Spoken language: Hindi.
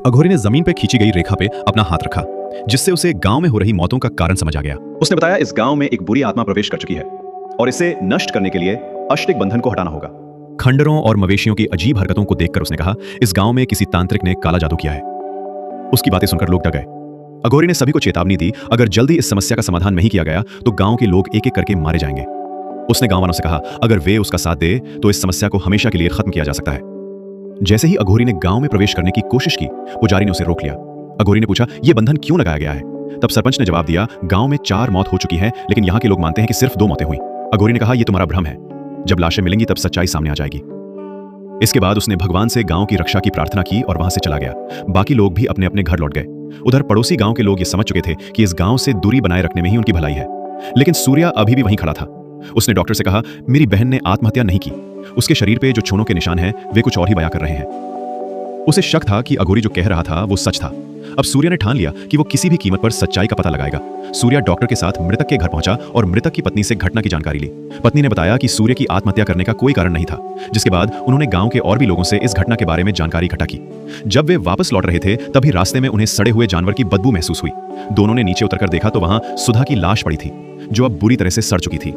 अघोरी ने जमीन पे खींची गई रेखा पे अपना हाथ रखा, जिससे उसे गांव में हो रही मौतों का कारण समझ आ गया। उसने बताया, इस गांव में एक बुरी आत्मा प्रवेश कर चुकी है और इसे नष्ट करने के लिए अष्टिक बंधन को हटाना होगा। खंडरों और मवेशियों की अजीब हरकतों को देखकर उसने कहा, इस गांव में किसी तांत्रिक ने काला जादू किया है। उसकी बातें सुनकर लोग डर गए। अघोरी ने सभी को चेतावनी दी, अगर जल्दी इस समस्या का समाधान नहीं किया गया तो गांव के लोग एक एक करके मारे जाएंगे। उसने गांव वालों से कहा, अगर वे उसका साथ दे तो इस समस्या को हमेशा के लिए खत्म किया जा सकता है। जैसे ही अघोरी ने गांव में प्रवेश करने की कोशिश की, पुजारी ने उसे रोक लिया। अघोरी ने पूछा, यह बंधन क्यों लगाया गया है? तब सरपंच ने जवाब दिया, गांव में 4 मौत हो चुकी है, लेकिन यहाँ के लोग मानते हैं कि सिर्फ 2 मौतें हुई। अघोरी ने कहा, यह तुम्हारा भ्रम है, जब लाशें मिलेंगी तब सच्चाई सामने आ जाएगी। इसके बाद उसने भगवान से गांव की रक्षा की प्रार्थना की और वहां से चला गया। बाकी लोग भी अपने अपने घर लौट गए। उधर पड़ोसी गांव के लोग ये समझ चुके थे कि इस गांव से दूरी बनाए रखने में ही उनकी भलाई है, लेकिन सूर्या अभी भी वहीं खड़ा था। उसने डॉक्टर से कहा, मेरी बहन ने आत्महत्या नहीं की, उसके शरीर पे जो छूनों के निशान हैं वे कुछ और ही बयां कर रहे हैं। उसे शक था कि अघोरी जो कह रहा था वो सच था। अब सूर्या ने ठान लिया कि वो किसी भी कीमत पर सच्चाई का पता लगाएगा। सूर्या डॉक्टर के साथ मृतक के घर पहुंचा और मृतक की पत्नी से घटना की जानकारी ली। पत्नी ने बताया कि सूर्य की आत्महत्या करने का कोई कारण नहीं था, जिसके बाद उन्होंने गांव के और भी लोगों से इस घटना के बारे में जानकारी इकट्ठा की। जब वे वापस लौट रहे थे तभी रास्ते में उन्हें सड़े हुए जानवर की बदबू महसूस हुई। दोनों ने नीचे उतरकर देखा तो वहां सुधा की लाश पड़ी थी, जो अब बुरी तरह से सड़ चुकी थी।